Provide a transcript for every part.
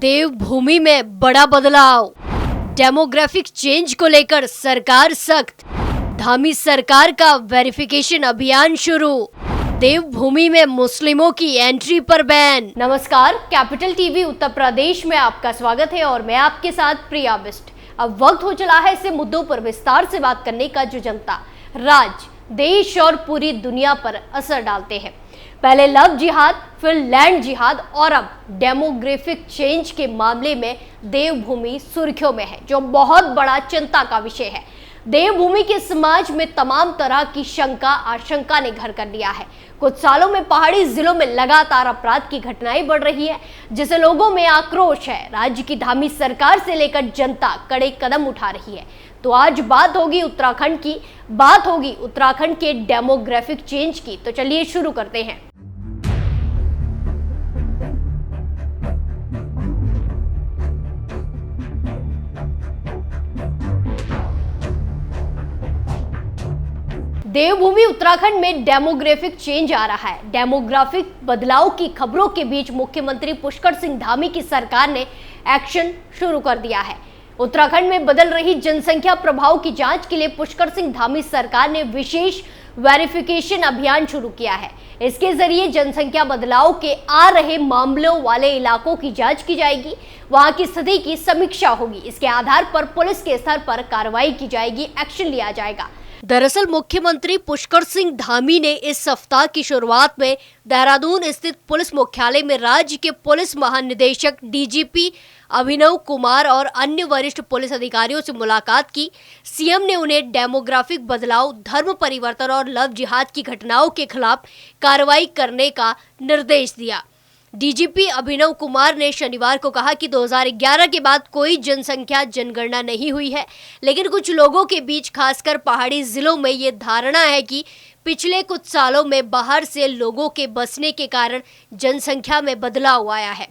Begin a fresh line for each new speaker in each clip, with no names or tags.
देवभूमि में बड़ा बदलाव, डेमोग्राफिक चेंज को लेकर सरकार सख्त, धामी सरकार का वेरिफिकेशन अभियान शुरू, देवभूमि में मुस्लिमों की एंट्री पर बैन। नमस्कार, कैपिटल टीवी उत्तर प्रदेश में आपका स्वागत है और मैं आपके साथ प्रिया बिस्ट। अब वक्त हो चला है ऐसे मुद्दों पर विस्तार से बात करने का जो जनता, राज्य, देश और पूरी दुनिया पर असर डालते हैं। पहले लव जिहाद, फिर लैंड जिहाद और अब डेमोग्राफिक चेंज के मामले में देवभूमि सुर्खियों में है, जो बहुत बड़ा चिंता का विषय है। देवभूमि के समाज में तमाम तरह की शंका आशंका ने घर कर लिया है। कुछ सालों में पहाड़ी जिलों में लगातार अपराध की घटनाएं बढ़ रही है, जिससे लोगों में आक्रोश है। राज्य की धामी सरकार से लेकर जनता कड़े कदम उठा रही है। तो आज बात होगी उत्तराखंड की, बात होगी उत्तराखंड के डेमोग्राफिक चेंज की। तो चलिए शुरू करते हैं। देवभूमि उत्तराखंड में डेमोग्राफिक चेंज आ रहा है। डेमोग्राफिक बदलाव की खबरों के बीच मुख्यमंत्री पुष्कर सिंह धामी की सरकार ने एक्शन शुरू कर दिया है। उत्तराखंड में बदल रही जनसंख्या प्रभाव की जांच के लिए पुष्कर सिंह धामी सरकार ने विशेष वेरिफिकेशन अभियान शुरू किया है। इसके जरिए जनसंख्या बदलाव के आ रहे मामलों वाले इलाकों की जांच की जाएगी, वहां की स्थिति की समीक्षा होगी। इसके आधार पर पुलिस के स्तर पर कार्रवाई की जाएगी, एक्शन लिया जाएगा। दरअसल मुख्यमंत्री पुष्कर सिंह धामी ने इस सप्ताह की शुरुआत में देहरादून स्थित पुलिस मुख्यालय में राज्य के पुलिस महानिदेशक डीजीपी अभिनव कुमार और अन्य वरिष्ठ पुलिस अधिकारियों से मुलाकात की। सीएम ने उन्हें डेमोग्राफिक बदलाव, धर्म परिवर्तन और लव जिहाद की घटनाओं के खिलाफ कार्रवाई करने का निर्देश दिया। डीजीपी अभिनव कुमार ने शनिवार को कहा कि 2011 के बाद कोई जनसंख्या जनगणना नहीं हुई है, लेकिन कुछ लोगों के बीच, खासकर पहाड़ी जिलों में, ये धारणा है कि पिछले कुछ सालों में बाहर से लोगों के बसने के कारण जनसंख्या में बदलाव आया है।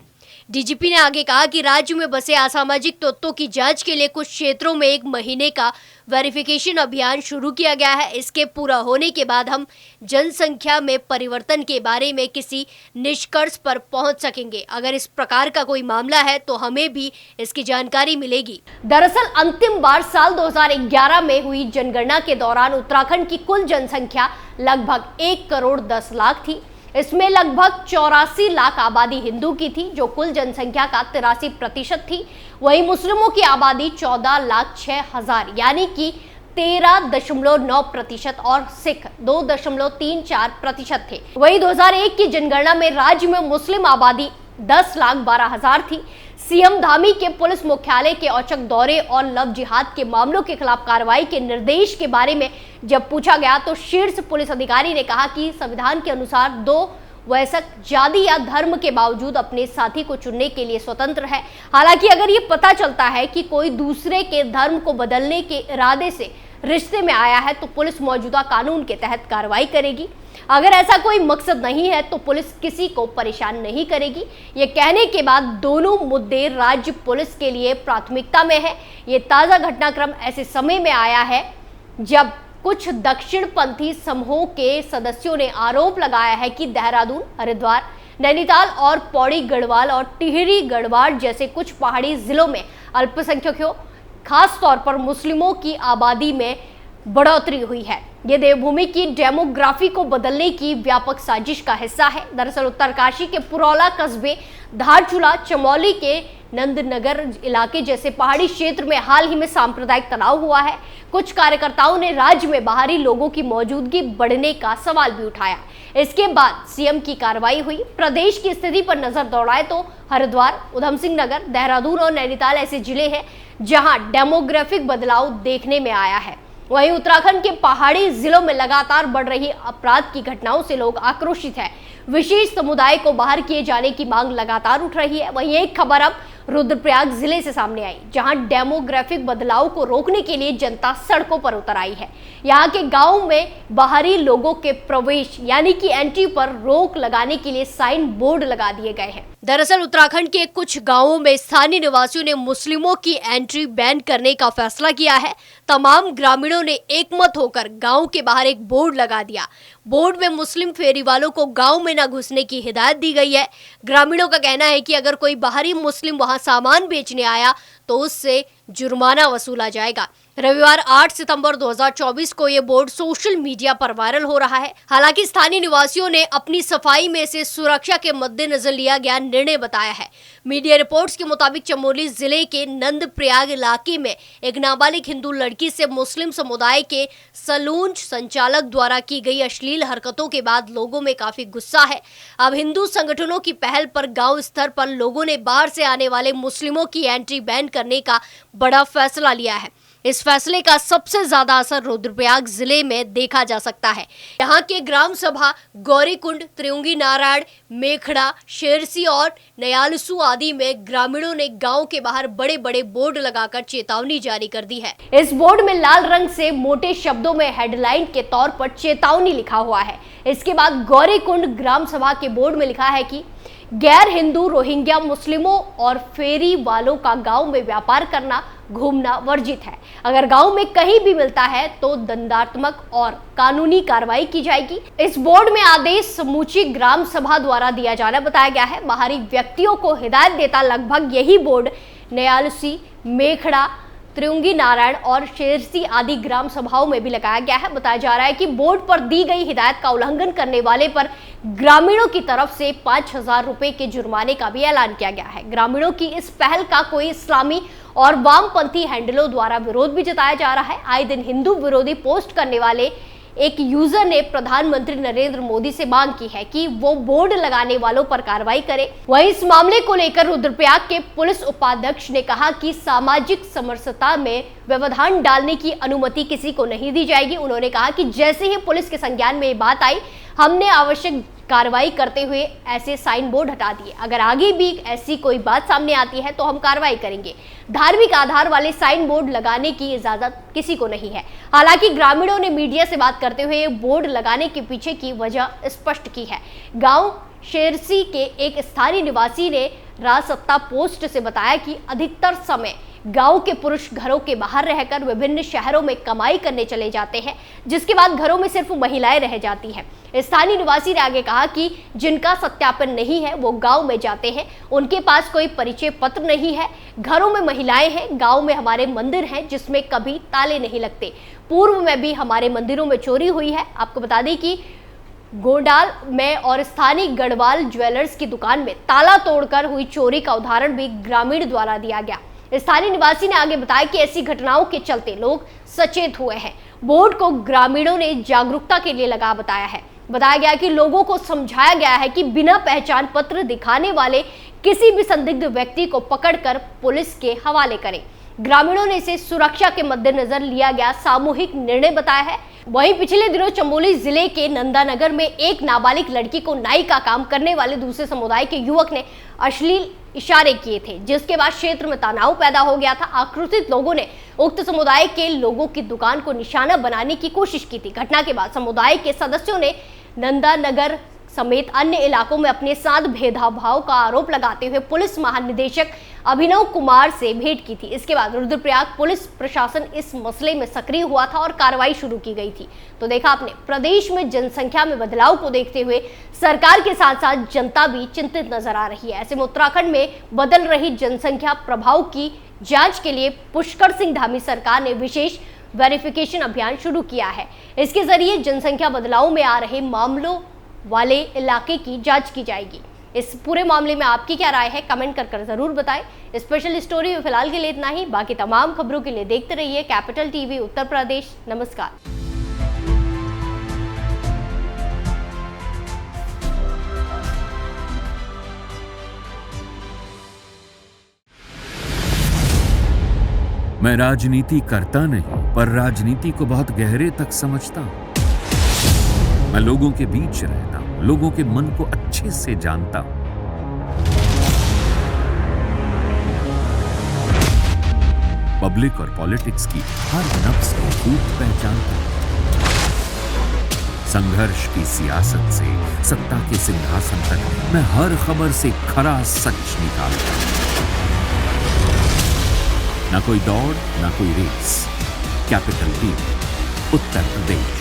डीजीपी ने आगे कहा कि राज्य में बसे असामाजिक तत्वों की जांच के लिए कुछ क्षेत्रों में 1 महीने का वेरिफिकेशन अभियान शुरू किया गया है। इसके पूरा होने के बाद हम जनसंख्या में परिवर्तन के बारे में किसी निष्कर्ष पर पहुंच सकेंगे। अगर इस प्रकार का कोई मामला है तो हमें भी इसकी जानकारी मिलेगी। दरअसल अंतिम बार साल 2011 में हुई जनगणना के दौरान उत्तराखंड की कुल जनसंख्या लगभग 1 करोड़ 10 लाख थी। इसमें लगभग 84 लाख आबादी हिंदू की थी, जो कुल जनसंख्या का 83% थी। वहीं मुस्लिमों की आबादी 14 लाख 6 हजार यानी कि 13.9% और सिख 2.34% थे। वहीं 2001 की जनगणना में राज्य में मुस्लिम आबादी 10 लाख 12 हजार थी। सीएम धामी के पुलिस मुख्यालय के औचक दौरे और लव जिहाद के मामलों के खिलाफ कार्रवाई के निर्देश के बारे में जब पूछा गया तो शीर्ष पुलिस अधिकारी ने कहा कि संविधान के अनुसार 2 वयस्क जाति या धर्म के बावजूद अपने साथी को चुनने के लिए स्वतंत्र है। हालांकि अगर ये पता चलता है कि कोई दूसरे के धर्म को बदलने के इरादे से रिश्ते में आया है तो पुलिस मौजूदा कानून के तहत कार्रवाई करेगी। अगर ऐसा कोई मकसद नहीं है तो पुलिस किसी को परेशान नहीं करेगी। ये कहने के बाद दोनों मुद्दे राज्य पुलिस के लिए प्राथमिकता में है। ये ताज़ा घटनाक्रम ऐसे समय में आया है जब कुछ दक्षिणपंथी समूहों के सदस्यों ने आरोप लगाया है कि देहरादून, हरिद्वार, नैनीताल और पौड़ी गढ़वाल और टिहरी गढ़वाल जैसे कुछ पहाड़ी जिलों में अल्पसंख्यकों, खास तौर पर मुस्लिमों की आबादी में बढ़ोतरी हुई है। ये देवभूमि की डेमोग्राफी को बदलने की व्यापक साजिश का हिस्सा है। दरअसल उत्तरकाशी के पुरौला कस्बे, धारचूला, चमोली के नंदनगर इलाके जैसे पहाड़ी क्षेत्र में हाल ही में सांप्रदायिक तनाव हुआ है। कुछ कार्यकर्ताओं ने राज्य में बाहरी लोगों की मौजूदगी बढ़ने का सवाल भी उठाया। इसके बाद सीएम की कार्रवाई हुई। प्रदेश की स्थिति पर नजर दौड़ाए तो हरिद्वार, उधम सिंह नगर, देहरादून और नैनीताल ऐसे जिले हैं जहां डेमोग्राफिक बदलाव देखने में आया है। वहीं उत्तराखंड के पहाड़ी जिलों में लगातार बढ़ रही अपराध की घटनाओं से लोग आक्रोशित हैं। विशेष समुदाय को बाहर किए जाने की मांग लगातार उठ रही है। वहीं एक खबर अब रुद्रप्रयाग जिले से सामने आई, जहां डेमोग्राफिक बदलाव को रोकने के लिए जनता सड़कों पर उतर आई है। यहां के गांव में बाहरी लोगों के प्रवेश यानी कि एंट्री पर रोक लगाने के लिए साइन बोर्ड लगा दिए गए हैं। दरअसल उत्तराखंड के कुछ गांवों में स्थानीय निवासियों ने मुस्लिमों की एंट्री बैन करने का फैसला किया है। तमाम ग्रामीणों ने एकमत होकर गांव के बाहर एक बोर्ड लगा दिया। बोर्ड में मुस्लिम फेरी वालों को गांव में न घुसने की हिदायत दी गई है। ग्रामीणों का कहना है कि अगर कोई बाहरी मुस्लिम वहां सामान बेचने आया तो उससे जुर्माना वसूला जाएगा। रविवार 8 सितंबर 2024 को ये बोर्ड सोशल मीडिया पर वायरल हो रहा है। हालांकि स्थानीय निवासियों ने अपनी सफाई में से सुरक्षा के मद्देनजर लिया गया निर्णय बताया है। मीडिया रिपोर्ट्स के मुताबिक चमोली जिले के नंदप्रयाग इलाके में एक नाबालिग हिंदू लड़की से मुस्लिम समुदाय के सलून संचालक द्वारा की गई अश्लील हरकतों के बाद लोगों में काफी गुस्सा है। अब हिंदू संगठनों की पहल पर गाँव स्तर पर लोगों ने बाहर से आने वाले मुस्लिमों की एंट्री बैन करने का बड़ा फैसला लिया है। इस फैसले का सबसे ज्यादा असर रुद्रप्रयाग जिले में देखा जा सकता है। यहाँ के ग्राम सभा गौरीकुंड, त्रियुंगी नारायण, मेखड़ा, शेरसी और नयालसू आदि में ग्रामीणों ने गांव के बाहर बड़े बड़े बोर्ड लगाकर चेतावनी जारी कर दी है। इस बोर्ड में लाल रंग से मोटे शब्दों में हेडलाइन के तौर पर चेतावनी लिखा हुआ है। इसके बाद गौरीकुंड ग्राम सभा के बोर्ड में लिखा है कि गैर हिंदू, रोहिंग्या, मुस्लिमों और फेरी वालों का गांव में व्यापार करना, घूमना वर्जित है। अगर गांव में कहीं भी मिलता है तो दंडात्मक और कानूनी कार्रवाई की जाएगी। इस बोर्ड में आदेश समूची ग्राम सभा द्वारा दिया जाना बताया गया है। बाहरी व्यक्तियों को हिदायत देता लगभग यही बोर्ड नयालसी, मेखड़ा, त्रियुंगी नारायण और शेरसी आदि ग्राम सभाओं में भी लगाया गया है। बताया जा रहा है कि बोर्ड पर दी गई हिदायत का उल्लंघन करने वाले पर ग्रामीणों की तरफ से 5,000 रुपए के जुर्माने का भी ऐलान किया गया है। ग्रामीणों की इस पहल का कोई इस्लामी और वामपंथी हैंडलों द्वारा विरोध भी जताया जा रहा है। आए दिन हिंदू विरोधी पोस्ट करने वाले एक यूजर ने प्रधानमंत्री नरेंद्र मोदी से मांग की है कि वो बोर्ड लगाने वालों पर कार्रवाई करे। वहीं इस मामले को लेकर रुद्रप्रयाग के पुलिस उपाध्यक्ष ने कहा कि सामाजिक समरसता में व्यवधान डालने की अनुमति किसी को नहीं दी जाएगी। उन्होंने कहा कि जैसे ही पुलिस के संज्ञान में ये बात आई, हमने आवश्यक कार्रवाई करते हुए ऐसे साइन बोर्ड हटा दिए। अगर आगे भी ऐसी कोई बात सामने आती है तो हम कार्रवाई करेंगे। धार्मिक आधार वाले साइन बोर्ड लगाने की इजाजत किसी को नहीं है। हालांकि ग्रामीणों ने मीडिया से बात करते हुए बोर्ड लगाने के पीछे की वजह स्पष्ट की है। गांव शेरसी के एक स्थानीय निवासी ने राजसत्ता पोस्ट से बताया कि अधिकतर समय गांव के पुरुष घरों के बाहर रहकर विभिन्न शहरों में कमाई करने चले जाते हैं, जिसके बाद घरों में सिर्फ महिलाएं रह जाती हैं। स्थानीय निवासी ने आगे कहा कि जिनका सत्यापन नहीं है वो गांव में जाते हैं, उनके पास कोई परिचय पत्र नहीं है, घरों में महिलाएं हैं। गांव में हमारे मंदिर हैं जिसमें कभी ताले नहीं लगते। पूर्व में भी हमारे मंदिरों में चोरी हुई है। आपको बता दें कि गोंडाल में और स्थानीय गढ़वाल ज्वेलर्स की दुकान में ताला तोड़कर हुई चोरी का उदाहरण भी ग्रामीण द्वारा दिया गया। स्थानीय निवासी ने आगे बताया कि ऐसी घटनाओं के चलते लोग सचेत हुए हैं। बोर्ड को ग्रामीणों ने जागरूकता के लिए लगा बताया है। बताया गया कि लोगों को समझाया गया है कि बिना पहचान पत्र दिखाने वाले किसी भी संदिग्ध व्यक्ति को पकड़कर पुलिस के हवाले करें। ग्रामीणों ने इसे सुरक्षा के मद्देनजर लिया गया सामूहिक निर्णय बताया है। वहीं पिछले दिनों चमोली जिले के नंदानगर में एक नाबालिग लड़की को नाई का काम करने वाले दूसरे समुदाय के युवक ने अश्लील इशारे किए थे, जिसके बाद क्षेत्र में तनाव पैदा हो गया था। आक्रोशित लोगों ने उक्त समुदाय के लोगों की दुकान को निशाना बनाने की कोशिश की थी। घटना के बाद समुदाय के सदस्यों ने नंदानगर समेत अन्य इलाकों में अपने साथ भेदभाव का आरोप लगाते हुए पुलिस महानिदेशक अभिनव कुमार से भेंट की थी। इसके बाद रुद्रप्रयाग पुलिस प्रशासन इस मसले में सक्रिय हुआ था और कार्रवाई शुरू की गई थी। तो देखा आपने, प्रदेश में जनसंख्या में बदलाव को देखते हुए सरकार के साथ साथ जनता भी चिंतित नजर आ रही है। ऐसे में उत्तराखंड में बदल रही जनसंख्या प्रभाव की जांच के लिए पुष्कर सिंह धामी सरकार ने विशेष वेरिफिकेशन अभियान शुरू किया है। इसके जरिए जनसंख्या बदलाव में आ रहे मामलों वाले इलाके की जांच की जाएगी। इस पूरे मामले में आपकी क्या राय है, कमेंट कर जरूर बताएं। स्पेशल स्टोरी में फिलहाल के लिए इतना ही। बाकी तमाम खबरों के लिए देखते रहिए कैपिटल टीवी उत्तर प्रदेश। नमस्कार।
मैं राजनीति करता नहीं, पर राजनीति को बहुत गहरे तक समझता हूं। मैं लोगों के बीच रहता हूं, लोगों के मन को अच्छे से जानता हूं। पब्लिक और पॉलिटिक्स की हर नब्ज को खूब पहचानता हूं। संघर्ष की सियासत से सत्ता के सिंहासन तक मैं हर खबर से खरा सच निकालता हूं। ना कोई दौड़, ना कोई race. Capital TV, Uttar Pradesh.